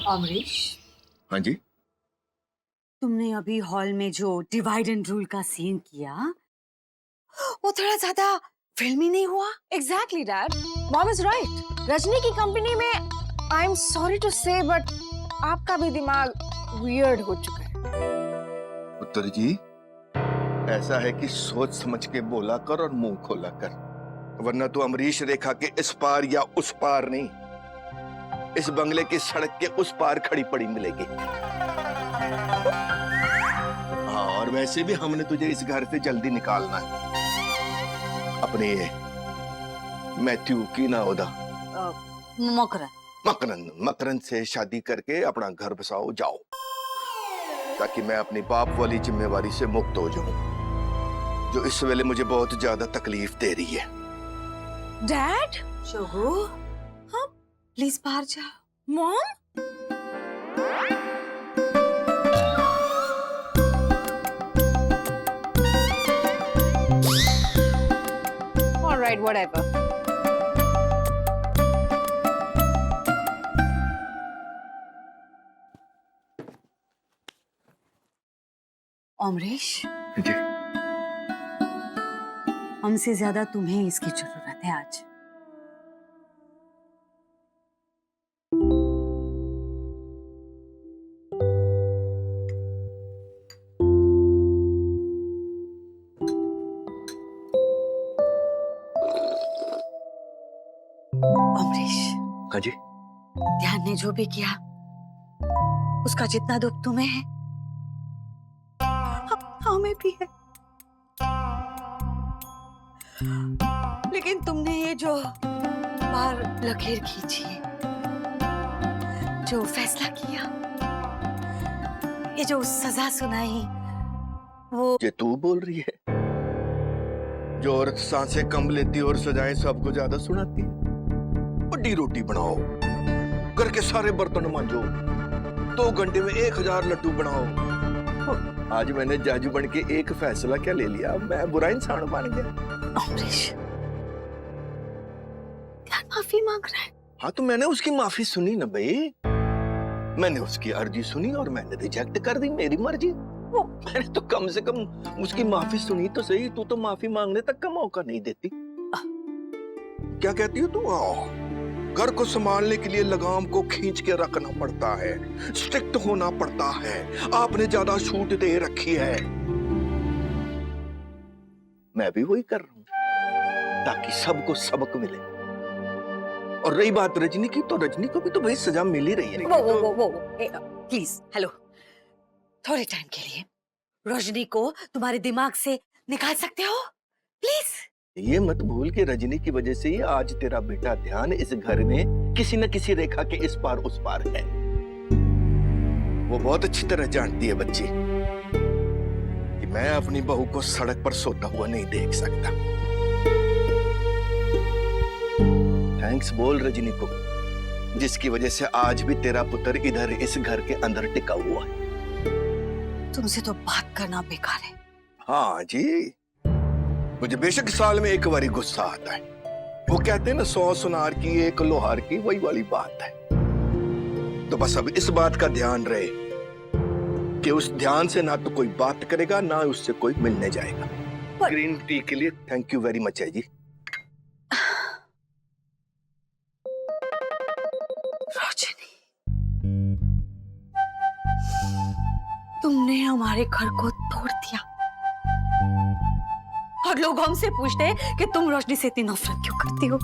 अमरीश, हाँ जी। तुमने अभी हॉल में जो डिवाइड एंड रूल का सीन किया, वो थोड़ा ज्यादा फिल्मी नहीं हुआ? Exactly, Dad. Mom is right. Rajni की कंपनी में I'm sorry to say but आपका भी दिमाग weird हो चुका है। पुत्र जी, ऐसा है कि सोच समझ के बोला कर और मुंह खोला कर, वरना तू अमरीश रेखा के इस पार या उस पार नहीं, इस बंगले की सड़क के उस पार खड़ी पड़ी मिलेगी। हाँ, और वैसे भी हमने तुझे इस घर से जल्दी निकालना है। अपने मैथ्यू की ना होदा मकरंद से शादी करके अपना घर बसाओ जाओ, ताकि मैं अपनी बाप वाली जिम्मेवारी से मुक्त हो जाऊं, जो इस वेले मुझे बहुत ज्यादा तकलीफ दे रही है। Dad? शोगू, हाँ प्लीज बाहर जाओ। Mom? All right, whatever. Amrish, जी। हमसे ज्यादा तुम्हें इसकी जरूरत है आज। अमरीश, हाँ जी। ध्यान ने जो भी किया, उसका जितना दुख तुम्हें है, हमें भी है। लेकिन तुमने ये जो बार लकीर खींची, जो फैसला किया, ये जो सजा सुनाई, वो ये तू बोल रही है? जो औरत सांसें कम लेती और सजाएं सबको ज्यादा सुनाती है। बड़ी रोटी बनाओ, घर के सारे बर्तन मांजो, 2 घंटे में 1000 लड्डू बनाओ। आज मैंने जाजू बन के एक फैसला क्या ले लिया, मैं बुरा इंसान बन गया। अमरीश, ध्यान माफी मांग रहा है। हाँ, तो मैंने उसकी माफी सुनी ना भाई, मैंने उसकी अर्जी सुनी और मैंने रिजेक्ट कर दी, मेरी मर्जी। वो मैंने तो कम से कम उसकी माफी सुनी तो सही, तू तो माफी मांगने तक का मौका नहीं देती। क्या कहती हो तू? घर को संभालने के लिए लगाम को खींच के रखना पड़ता है, स्ट्रिक्ट होना पड़ता है, आपने ज्यादा छूट दे रखी है। मैं भी वही कर रहा हूं, ताकि सबको सबक मिले। और रही बात रजनी की, तो रजनी को भी तो भाई सजा मिल ही रही है। वो प्लीज, हेलो, थोड़े टाइम के लिए रजनी को तुम्हारे दिमाग से निकाल सकते हो प्लीज? ये मत भूल कि रजनी की वजह से ही आज तेरा बेटा ध्यान इस घर में किसी न किसी रेखा के इस पार उस पार है। वो बहुत अच्छी तरह जानती है बच्ची कि मैं अपनी बहू को सड़क पर सोता हुआ नहीं देख सकता। थैंक्स बोल रजनी को, जिसकी वजह से आज भी तेरा पुत्र इधर इस घर के अंदर टिका हुआ है। तुमसे तो बात करना बेकार है। हाँ जी, मुझे बेशक साल में एक बारी गुस्सा आता है। वो कहते हैं ना, 100 सुनार की 1 लोहार की, वही वाली बात है। तो बस अब इस बात का ध्यान रहे कि उस ध्यान से ना तो कोई बात करेगा, ना उससे कोई मिलने जाएगा। ग्रीन टी के लिए थैंक यू वेरी मच है जी। रजनी, तुमने हमारे घर को तोड़ दिया और लोग हमसे पूछते हैं कि तुम रोशनी से इतनी नफरत क्यों करती हो।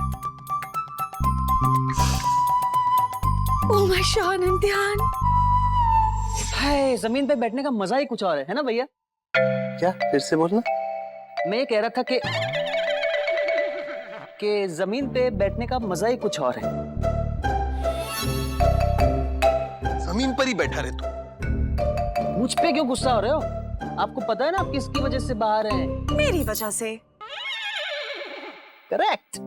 ओह माय शान एंड ध्यान। हाय, जमीन पे बैठने का मजा ही कुछ और है ना भैया? क्या? फिर से बोलना। मैं ये कह रहा था कि जमीन पे बैठने का मजा ही कुछ और है। जमीन पर ही बैठा रहे तू। मुझ पे क्यों गुस्सा हो रहे हो? आपको पता है ना आप किसकी वजह से बाहर हैं? मेरी वजह से। करेक्ट।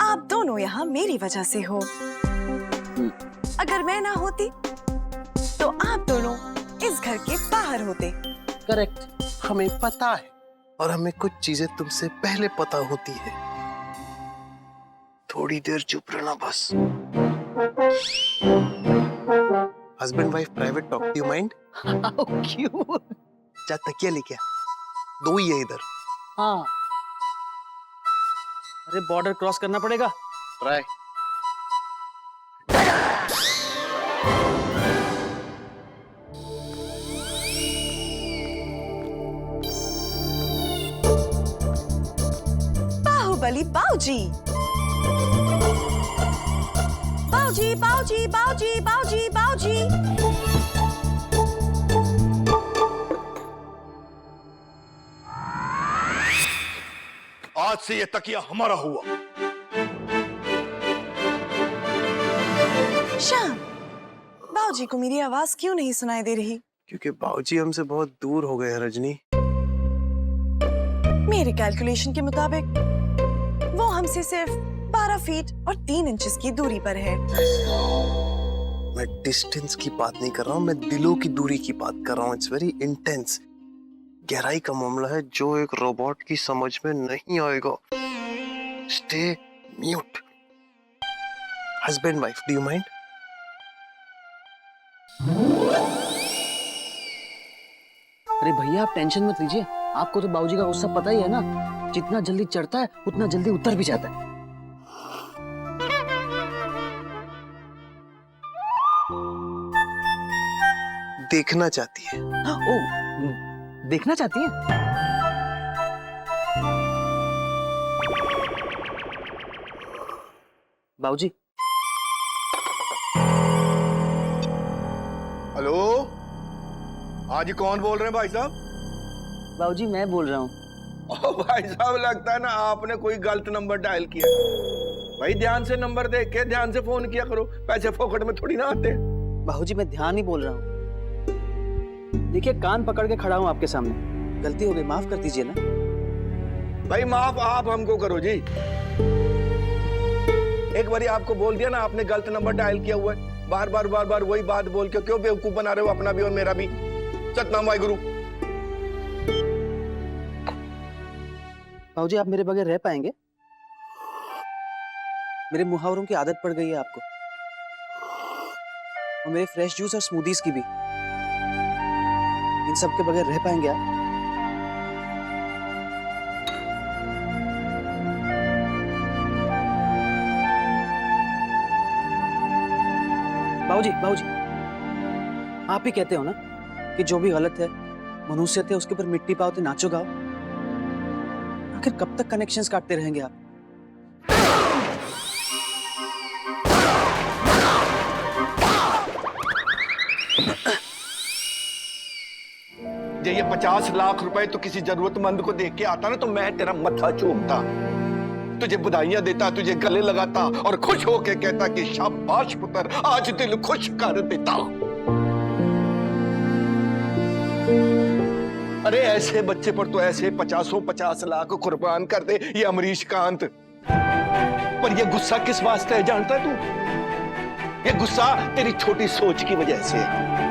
आप दोनों यहाँ मेरी वजह से हो। अगर मैं ना होती तो आप दोनों इस घर के बाहर होते। करेक्ट। हमें पता है, और हमें कुछ चीजें तुमसे पहले पता होती है। थोड़ी देर चुप रहना बस। Husband wife private talk, do you mind? How cute. जा तकिया लेके आ, दो ही है इधर। हाँ। अरे बॉर्डर क्रॉस करना पड़ेगा। ट्राई। बाहुबली बाऊजी, बाऊजी बाऊजी बाऊजी बाऊजी बाऊजी। आज से ये तकिया हमारा हुआ। श्याम, बाऊजी को मेरी आवाज क्यों नहीं सुनाई दे रही? क्योंकि बाबूजी हमसे बहुत दूर हो गए हैं रजनी। मेरे कैलकुलेशन के मुताबिक वो हमसे सिर्फ 12 फीट और 3 इंचेस की दूरी पर है। मैं डिस्टेंस की बात नहीं कर रहा हूँ, मैं दिलों की दूरी की बात कर रहा हूँ। इट्स वेरी इंटेंस, गहराई का मामला है जो एक रोबोट की समझ में नहीं आएगा। Stay mute. Husband wife, do you mind? अरे भैया आप टेंशन मत लीजिए, आपको तो बाबूजी का गुस्सा पता ही है ना, जितना जल्दी चढ़ता है उतना जल्दी उतर भी जाता है। देखना चाहती है। ओ, देखना चाहती है? बाबूजी। हेलो, हाँ जी, कौन बोल रहे हैं भाई साहब? बाबूजी मैं बोल रहा हूँ। ओ भाई साहब, लगता है ना आपने कोई गलत नंबर डायल किया। भाई ध्यान से नंबर देख के ध्यान से फोन किया करो, पैसे फोकट में थोड़ी ना आते। बाबूजी मैं ध्यान ही बोल रहा हूँ। देखिए कान पकड़ के खड़ा हूँ आपके सामने, गलती हो गई माफ कर दीजिए ना। भाई माफ आप हमको करो जी। एक बारी आपको बोल दिया ना आपने गलत नंबर डायल किया हुआ है, बार बार वही बात बोल के क्यों बेवकूफ बना रहे हो अपना भी और मेरा भी। सतनाम वाहिगुरु। बाबूजी आप मेरे बगैर रह पाएंगे? मेरे मुहावरों की आदत पड़ गई है आपको, और मेरे फ्रेश जूस और स्मूदीज की भी। इन सब के बगैर रह पाएंगे आप? बाबूजी आप ही कहते हो ना कि जो भी गलत है मनुष्य थे उसके ऊपर मिट्टी पाओ तो नाचो गाओ। आखिर कब तक कनेक्शंस काटते रहेंगे आप? ये 50 लाख रुपए तो किसी जरूरतमंद को देख के आता ना तो मैं तेरा मत्था चूमता, तुझे बधाइयां देता, तुझे गले लगाता और खुश होके कहता कि शाबाश पुत्र, आज दिल खुश कर देता। अरे ऐसे बच्चे पर तो ऐसे 50 लाख कुर्बान कर दे ये अमरीश कांत। पर ये गुस्सा किस वास्ते है जानता है तू? ये गुस्सा तेरी छोटी सोच की वजह से है।